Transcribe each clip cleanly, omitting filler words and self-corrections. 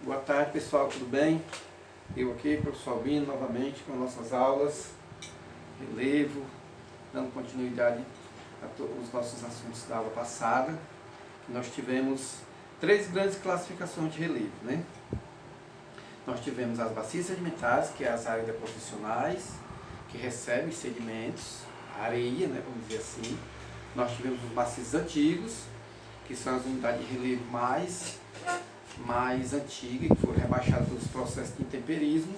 Boa tarde, pessoal, tudo bem? Eu aqui, professor Albino, novamente com nossas aulas, relevo, dando continuidade a todos os nossos assuntos da aula passada. Nós tivemos três grandes classificações de relevo, né? Nós tivemos as bacias sedimentares, que é as áreas deposicionais, que recebem sedimentos, areia, né, vamos dizer assim. Nós tivemos os maciços antigos, que são as unidades de relevo mais antigas, que foram rebaixadas pelos processos de intemperismo.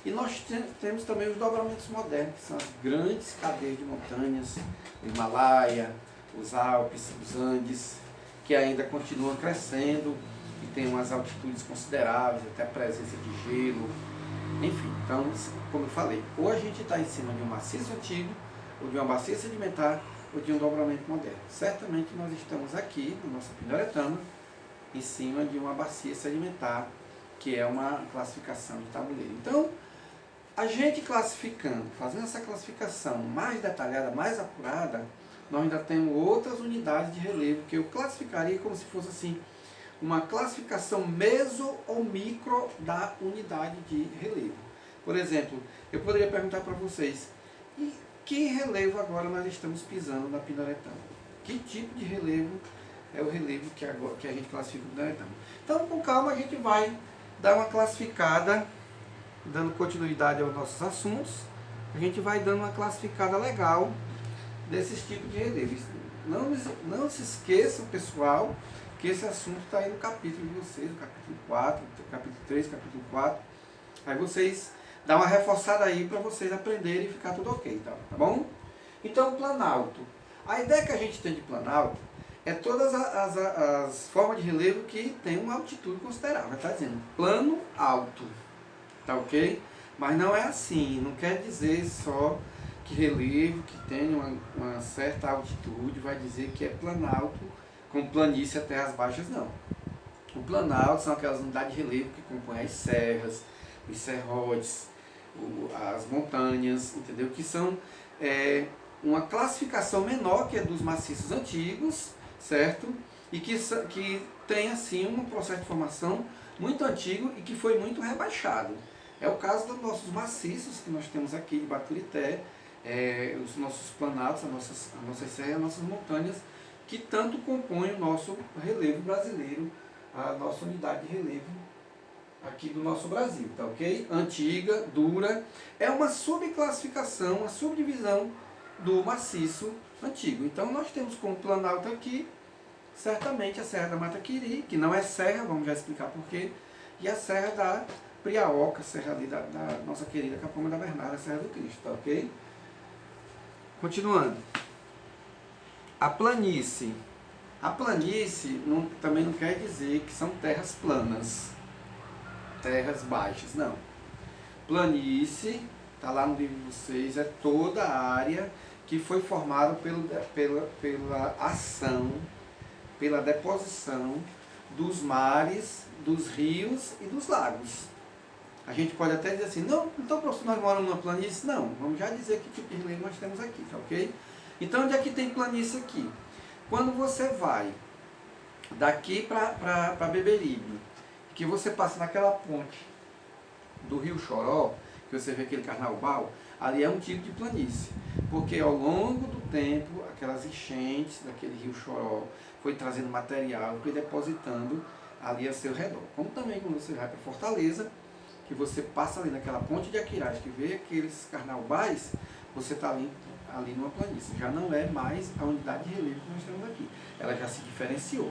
E nós temos também os dobramentos modernos, que são as grandes cadeias de montanhas, o Himalaia, os Alpes, os Andes, que ainda continuam crescendo e tem umas altitudes consideráveis, até a presença de gelo. Enfim, então, como eu falei, ou a gente está em cima de um maciço antigo, ou de uma bacia sedimentar, ou de um dobramento moderno. Certamente nós estamos aqui, na nossa Pindorama, em cima de uma bacia sedimentar, que é uma classificação de tabuleiro. Então, a gente classificando, fazendo essa classificação mais detalhada, mais apurada, nós ainda temos outras unidades de relevo que eu classificaria como se fosse assim, uma classificação meso ou micro da unidade de relevo. Por exemplo, eu poderia perguntar para vocês, e que relevo agora nós estamos pisando na Pindorama? Que tipo de relevo é o relevo que a gente classifica no Pindorama? Então, com calma, a gente vai dar uma classificada, dando continuidade aos nossos assuntos, a gente vai dando uma classificada legal desses tipos de relevos. Não se esqueçam, pessoal, que esse assunto está aí no capítulo de vocês, no capítulo 4, capítulo 3, capítulo 4. Aí vocês dão uma reforçada aí para vocês aprenderem e ficar tudo ok, tá bom? Então, planalto. A ideia que a gente tem de planalto é todas as formas de relevo que tem uma altitude considerável. Está dizendo plano alto, tá ok? Mas não é assim, não quer dizer só que relevo que tem uma certa altitude vai dizer que é planalto, com planície a terras baixas, não. O planalto são aquelas unidades de relevo que compõem as serras, os serrotes, as montanhas, entendeu? Que são uma classificação menor que a dos maciços antigos, certo? E que tem assim um processo de formação muito antigo e que foi muito rebaixado. É o caso dos nossos maciços que nós temos aqui de Baturité, os nossos planaltos, as nossas serras, as nossas montanhas, que tanto compõem o nosso relevo brasileiro, a nossa unidade de relevo aqui do nosso Brasil, tá ok? Antiga, dura, é uma subclassificação, uma subdivisão do maciço antigo. Então nós temos como planalto aqui, certamente a Serra da Mataquiri, que não é serra, vamos já explicar porquê, e a Serra da Priaoca, serra ali da nossa querida Capoma da Bernarda, Serra do Cristo, tá ok? Continuando. A planície. A planície também não quer dizer que são terras planas, terras baixas, não. Planície, está lá no livro de vocês, é toda a área que foi formada pela ação, pela deposição dos mares, dos rios e dos lagos. A gente pode até dizer assim, não, então professor, nós moramos numa planície? Não, vamos já dizer que tipo de relevo nós temos aqui, tá ok? Então, onde é que tem planície aqui? Quando você vai daqui para Beberibe, que você passa naquela ponte do Rio Choró, que você vê aquele carnaval, ali é um tipo de planície. Porque ao longo do tempo, aquelas enchentes daquele Rio Choró foi trazendo material, foi depositando ali a seu redor. Como também quando você vai para Fortaleza, que você passa ali naquela ponte de Aquiraz, que vê aqueles carnaubais, você está ali numa planície. Já não é mais a unidade de relevo que nós temos aqui. Ela já se diferenciou.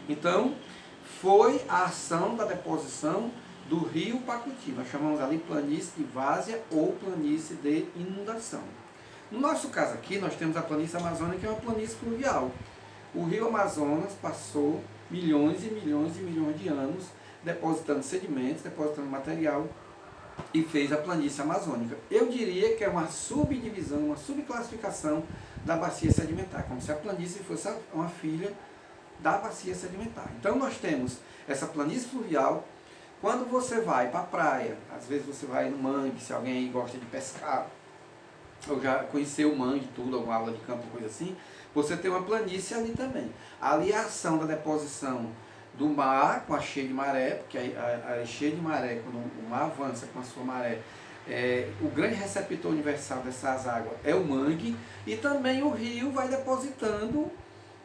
Então, foi a ação da deposição do rio Pacuti. Nós chamamos ali planície de várzea ou planície de inundação. No nosso caso aqui, nós temos a planície amazônica, que é uma planície fluvial. O rio Amazonas passou milhões e milhões e milhões de anos depositando sedimentos, depositando material e fez a planície amazônica. Eu diria que é uma subdivisão, uma subclassificação da bacia sedimentar, como se a planície fosse uma filha da bacia sedimentar. Então nós temos essa planície fluvial. Quando você vai para a praia, às vezes você vai no mangue, se alguém aí gosta de pescar, ou já conheceu o mangue, tudo, alguma aula de campo, coisa assim, você tem uma planície ali também. Ali a ação da deposição do mar, com a cheia de maré, porque a cheia de maré, quando o mar avança com a sua maré, o grande receptor universal dessas águas é o mangue, e também o rio vai depositando,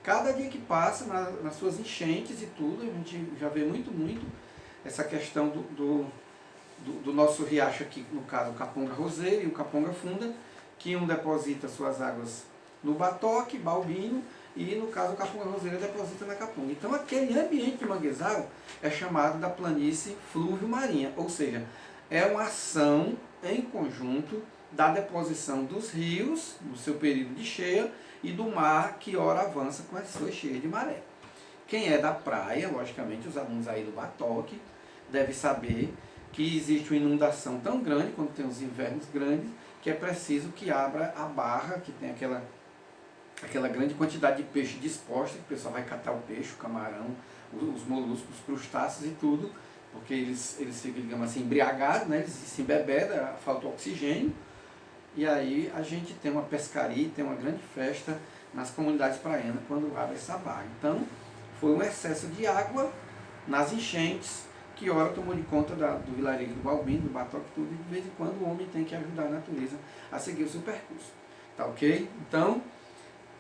cada dia que passa, nas suas enchentes e tudo. A gente já vê muito essa questão do nosso riacho aqui, no caso o Caponga Roseiro e o Caponga Funda, que um deposita suas águas no Batoque, Balbino, e no caso o Caponga Roseiro deposita na Caponga. Então aquele ambiente de manguezal é chamado da planície fluvio-marinha, ou seja, é uma ação em conjunto da deposição dos rios, no seu período de cheia, e do mar, que ora avança com as suas cheias de maré. Quem é da praia, logicamente os alunos aí do Batoque, deve saber que existe uma inundação tão grande, quando tem os invernos grandes, que é preciso que abra a barra, que tem aquela grande quantidade de peixe disposta, que o pessoal vai catar o peixe, o camarão, os moluscos, os crustáceos e tudo, porque eles ficam, digamos assim, embriagados, né? Eles se embebedam, falta oxigênio, e aí a gente tem uma pescaria, tem uma grande festa nas comunidades praianas quando abre essa barra. Então, foi um excesso de água nas enchentes, que ora tomou de conta do vilarejo do Balbino, do Batoque, tudo, e de vez em quando o homem tem que ajudar a natureza a seguir o seu percurso. Tá ok? Então,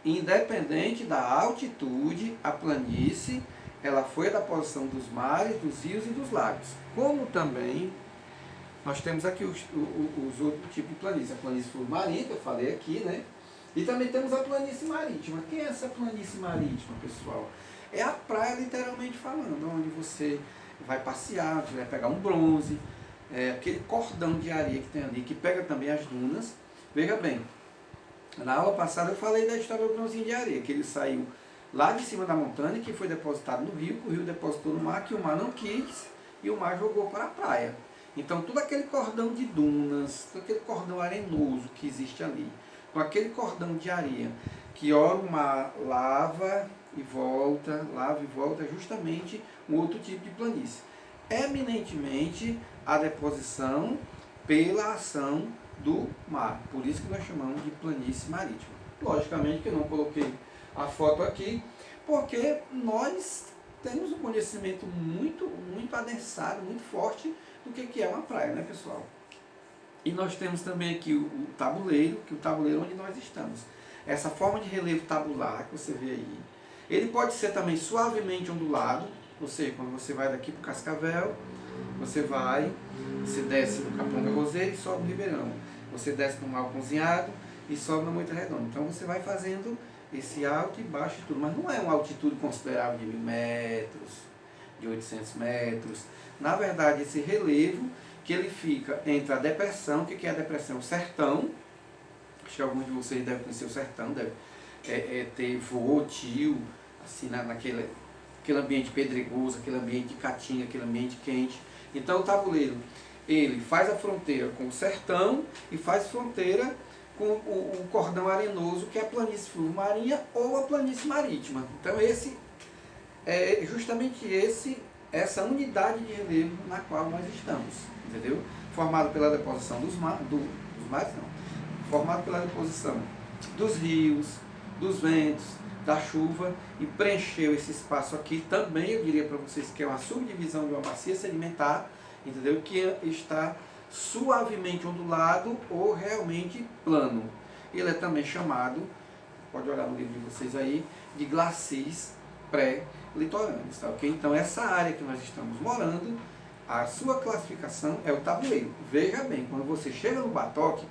independente da altitude, a planície, ela foi da posição dos mares, dos rios e dos lagos. Como também nós temos aqui os outros tipos de planície. A planície fluvio-marinha, que eu falei aqui, né? E também temos a planície marítima. Quem é essa planície marítima, pessoal? É a praia, literalmente falando, onde você vai passear, você vai pegar um bronze, aquele cordão de areia que tem ali, que pega também as dunas. Veja bem, na aula passada eu falei da história do bronzinho de areia, que ele saiu lá de cima da montanha, que foi depositado no rio, que o rio depositou no mar, que o mar não quis, e o mar jogou para a praia. Então, todo aquele cordão de dunas, todo aquele cordão arenoso que existe ali, com aquele cordão de areia, que ora o mar lava e volta, é justamente um outro tipo de planície. Eminentemente a deposição pela ação do mar. Por isso que nós chamamos de planície marítima. Logicamente que eu não coloquei a foto aqui, porque nós temos um conhecimento muito adensado, muito forte do que é uma praia, né, pessoal? E nós temos também aqui o tabuleiro, que é o tabuleiro onde nós estamos. Essa forma de relevo tabular que você vê aí, ele pode ser também suavemente ondulado, ou seja, quando você vai daqui para o Cascavel, você desce no Caponga Roseiro e sobe no Ribeirão. Você desce no Mal Cozinhado e sobe na Moita Redonda. Então você vai fazendo esse alto e baixo e tudo, mas não é uma altitude considerável de 1000 metros, de 800 metros. Na verdade, esse relevo que ele fica entre a depressão, o que é a depressão? O sertão, acho que alguns de vocês devem conhecer o sertão, deve ter vô, tio, assim, naquele ambiente pedregoso, aquele ambiente de caatinga, aquele ambiente quente. Então o tabuleiro, ele faz a fronteira com o sertão e faz fronteira com o cordão arenoso, que é a planície fluvio-marinha ou a planície marítima. Então esse é justamente essa unidade de relevo na qual nós estamos, entendeu? Formado pela deposição dos mares, formado pela deposição dos rios, dos ventos, da chuva, e preencheu esse espaço aqui também, eu diria para vocês que é uma subdivisão de uma bacia sedimentar, entendeu? Que está suavemente ondulado ou realmente plano. Ele é também chamado, pode olhar no livro de vocês aí, de glacis pré-litorâneos, tá ok? Então essa área que nós estamos morando, a sua classificação é o tabuleiro. Veja bem, quando você chega no Batoque,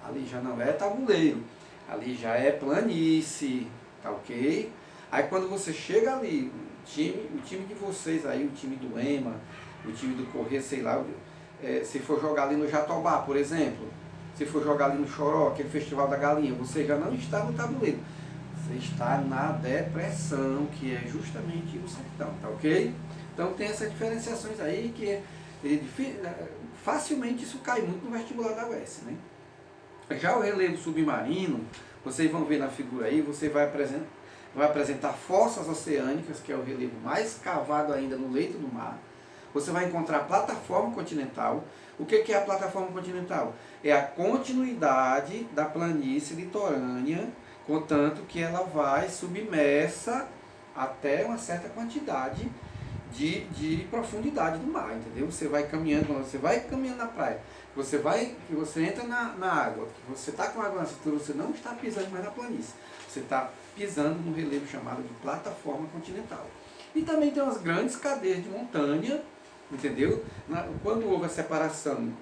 ali já não é tabuleiro, ali já é planície, tá ok? Aí quando você chega ali, o time de vocês aí, o time do EMA, o time do Correia, sei lá, se for jogar ali no Jatobá, por exemplo, se for jogar ali no Choró, aquele Festival da Galinha, você já não está no tabuleiro, você está na depressão, que é justamente o sertão, tá ok? Então tem essas diferenciações aí que facilmente isso cai muito no vestibular da UES, né? Já o relevo submarino, vocês vão ver na figura aí, você vai apresentar fossas oceânicas, que é o relevo mais cavado ainda no leito do mar. Você vai encontrar plataforma continental. O que é a plataforma continental? É a continuidade da planície litorânea, contanto que ela vai submersa até uma certa quantidade de profundidade do mar, entendeu? Você vai caminhando, quando você vai caminhando na praia, que você entra na água, que você está com água na cintura, você não está pisando mais na planície, você está pisando no relevo chamado de plataforma continental. E também tem umas grandes cadeias de montanha, entendeu? Quando houve a separação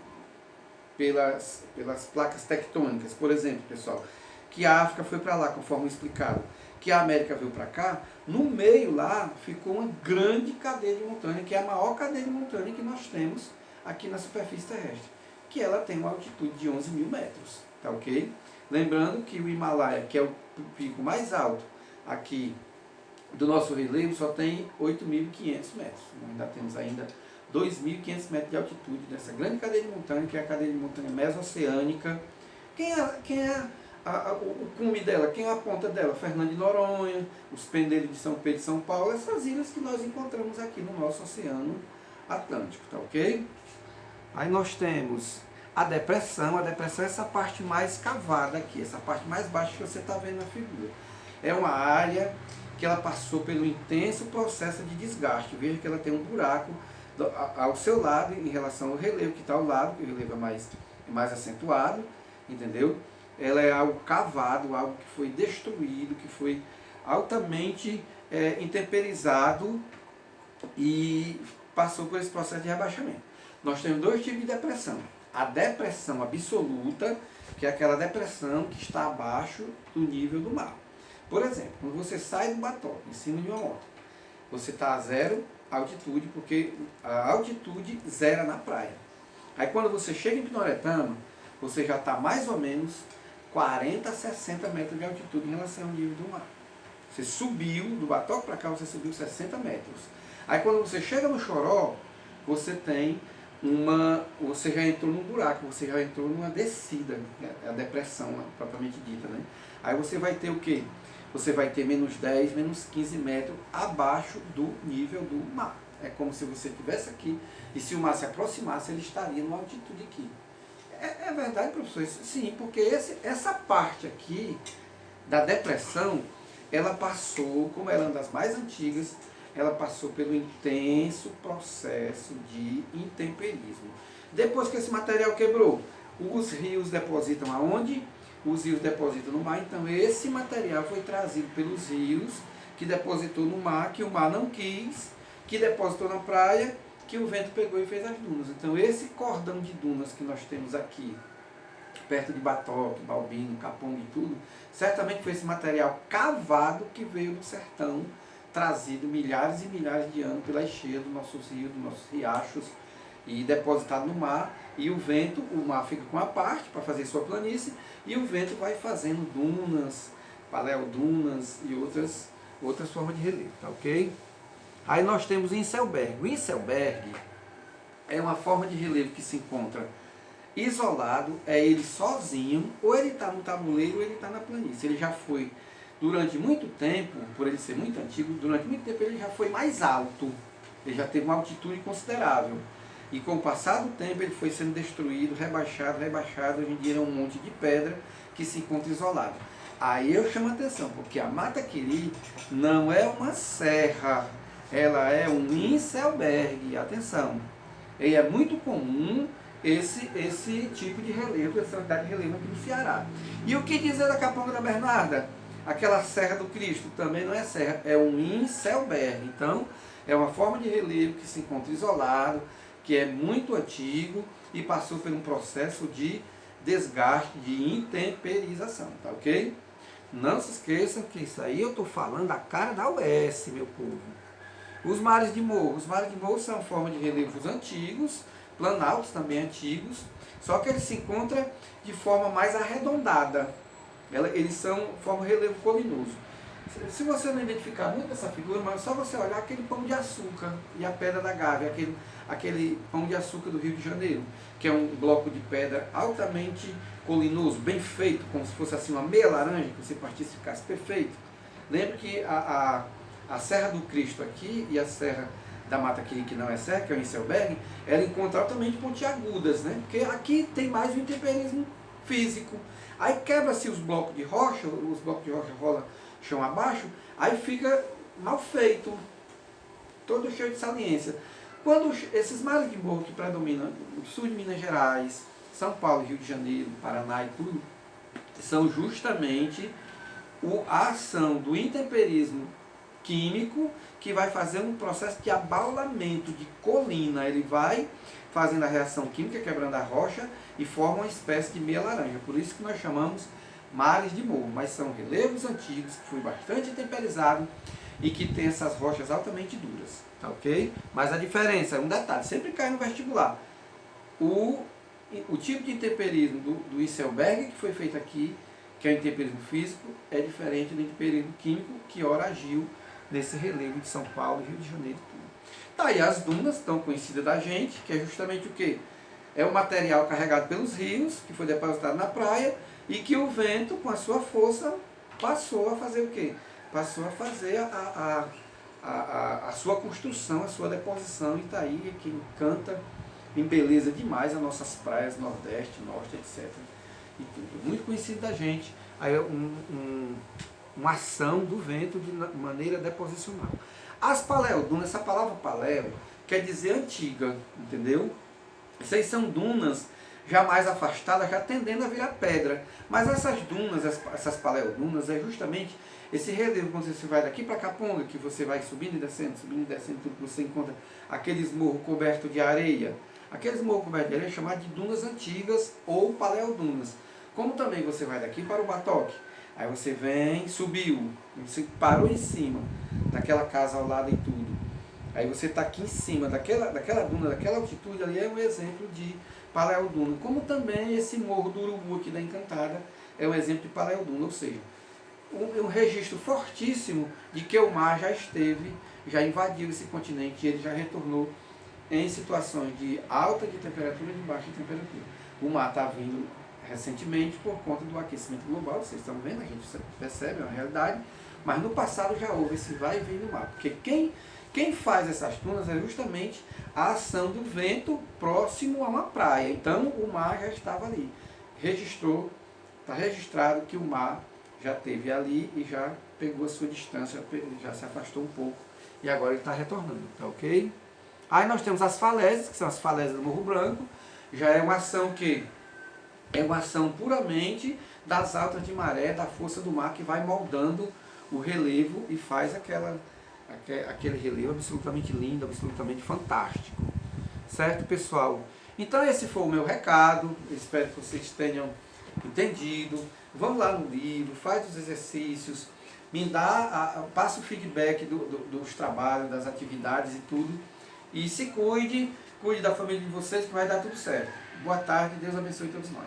pelas placas tectônicas, por exemplo, pessoal, que a África foi para lá, conforme explicado, que a América veio para cá, no meio lá ficou uma grande cadeia de montanha, que é a maior cadeia de montanha que nós temos aqui na superfície terrestre, que ela tem uma altitude de 11 mil metros, tá ok? Lembrando que o Himalaia, que é o pico mais alto aqui do nosso relevo, só tem 8.500 metros. Nós ainda temos ainda 2.500 metros de altitude nessa grande cadeia de montanha, que é a cadeia de montanha mesoceânica. Quem é o cume dela? Quem é a ponta dela? Fernando de Noronha, os Pendeiros de São Pedro e São Paulo, essas ilhas que nós encontramos aqui no nosso Oceano Atlântico, tá ok? Aí nós temos a depressão é essa parte mais cavada aqui, essa parte mais baixa que você está vendo na figura. É uma área que ela passou pelo intenso processo de desgaste. Veja que ela tem um buraco ao seu lado em relação ao relevo que está ao lado, que o relevo é mais acentuado, entendeu? Ela é algo cavado, algo que foi destruído, que foi altamente intemperizado e passou por esse processo de rebaixamento. Nós temos dois tipos de depressão. A depressão absoluta, que é aquela depressão que está abaixo do nível do mar. Por exemplo, quando você sai do Batoque, em cima de uma moto, você está a zero altitude, porque a altitude zera na praia. Aí quando você chega em Pinoretama, você já está mais ou menos 40 a 60 metros de altitude em relação ao nível do mar. Você subiu, do Batoque para cá, você subiu 60 metros. Aí quando você chega no Choró, você tem você já entrou num buraco, você já entrou numa descida, a depressão propriamente dita, né? Aí você vai ter o quê? Você vai ter menos 10, menos 15 metros abaixo do nível do mar. É como se você estivesse aqui e se o mar se aproximasse, ele estaria numa altitude aqui. É verdade, professor? Sim, porque essa parte aqui da depressão, ela passou, como ela é uma das mais antigas, ela passou pelo intenso processo de intemperismo. Depois que esse material quebrou, os rios depositam aonde? Os rios depositam no mar, então esse material foi trazido pelos rios, que depositou no mar, que o mar não quis, que depositou na praia, que o vento pegou e fez as dunas. Então esse cordão de dunas que nós temos aqui, perto de Batoque, Balbino, Caponga e tudo, certamente foi esse material cavado que veio do sertão, trazido milhares e milhares de anos pela encheia dos nossos rios, dos nossos riachos, e depositado no mar, e o mar fica com a parte para fazer sua planície, e o vento vai fazendo dunas, paleodunas e outras formas de relevo, tá ok? Aí nós temos o Inselberg. O Inselberg é uma forma de relevo que se encontra isolado, é ele sozinho, ou ele está no tabuleiro ou ele está na planície. Ele já foi, durante muito tempo, por ele ser muito antigo, durante muito tempo ele já foi mais alto, ele já teve uma altitude considerável. E com o passar do tempo ele foi sendo destruído, rebaixado, hoje em dia é um monte de pedra que se encontra isolado. Aí eu chamo a atenção, porque a Mataquiri não é uma serra, ela é um Inselberg, atenção. E é muito comum esse tipo de relevo, essa unidade de relevo aqui no Ceará. E o que dizer da Caponga da Bernarda? Aquela Serra do Cristo também não é serra, é um Inselberg. Então, é uma forma de relevo que se encontra isolado, que é muito antigo e passou por um processo de desgaste, de intemperização, tá ok? Não se esqueçam que isso aí eu estou falando da cara da UES, meu povo. Os mares de morro. Os mares de morro são forma de relevos antigos, planaltos também antigos, só que eles se encontram de forma mais arredondada. Eles são forma de relevo colinoso. Se você não identificar muito essa figura, mas só você olhar aquele pão de açúcar e a pedra da Gávea, aquele pão de açúcar do Rio de Janeiro, que é um bloco de pedra altamente colinoso, bem feito, como se fosse assim uma meia laranja, que você partisse e ficasse perfeito. Lembre que a Serra do Cristo aqui e a Serra da Mataquiri, que não é serra, que é o Inselberg, ela encontra altamente pontiagudas, né? Porque aqui tem mais o intemperismo físico. Aí quebra-se os blocos de rocha rolam chão abaixo, aí fica mal feito. todo cheio de saliência. Quando esses mares de morro que predominam no sul de Minas Gerais, São Paulo, Rio de Janeiro, Paraná e tudo, são justamente a ação do intemperismo químico que vai fazer um processo de abaulamento de colina. Ele vai fazendo a reação química, quebrando a rocha e forma uma espécie de meia laranja. Por isso que nós chamamos mares de morro, mas são relevos antigos que foi bastante temperizado e que tem essas rochas altamente duras, tá ok? Mas a diferença, um detalhe, sempre cai no vestibular. O tipo de intemperismo do Isselberg, que foi feito aqui, que é o intemperismo físico, é diferente do intemperismo químico, que ora agiu nesse relevo de São Paulo, Rio de Janeiro e tudo. Tá aí as dunas, tão conhecidas da gente, que é justamente o quê? É o material carregado pelos rios, que foi depositado na praia, e que o vento, com a sua força, passou a fazer o quê? Passou a fazer a sua construção, a sua deposição, e está aí que encanta, embeleza demais as nossas praias, Nordeste, Norte, etc. E tudo. Muito conhecido da gente, aí uma ação do vento de maneira deposicional. As paleodunas, essa palavra paleo quer dizer antiga, entendeu? Essas são dunas já mais afastadas, já tendendo a virar pedra. Mas essas dunas, essas paleodunas, é justamente esse relevo, quando você vai daqui para Caponga, que você vai subindo e descendo, tudo que você encontra aqueles morros cobertos de areia. Aqueles morros cobertos de areia é chamado de dunas antigas ou paleodunas. Como também você vai daqui para o Batoque, aí você vem, subiu, você parou em cima daquela casa ao lado e tudo. Aí você está aqui em cima daquela duna, daquela altitude, ali é um exemplo de paleoduna. Como também esse morro do Urubu aqui da Encantada é um exemplo de paleoduna, ou seja, um registro fortíssimo de que o mar já esteve, já invadiu esse continente e ele já retornou em situações de alta de temperatura e de baixa temperatura. O mar está vindo recentemente por conta do aquecimento global, vocês estão vendo, a gente percebe, é uma realidade, mas no passado já houve esse vai e vem no mar, porque quem faz essas dunas é justamente a ação do vento próximo a uma praia. Então o mar já estava ali. Está registrado que o mar já esteve ali e já pegou a sua distância, já se afastou um pouco e agora ele está retornando, tá ok? Aí nós temos as falésias, que são as falésias do Morro Branco, já é uma ação que é uma ação puramente das altas de maré, da força do mar que vai moldando o relevo e faz aquele relevo absolutamente lindo, absolutamente fantástico. Certo, pessoal? Então esse foi o meu recado, espero que vocês tenham entendido. Vamos lá no livro, faz os exercícios, passa o feedback dos trabalhos, das atividades e tudo. E se cuide da família de vocês que vai dar tudo certo. Boa tarde, Deus abençoe todos nós.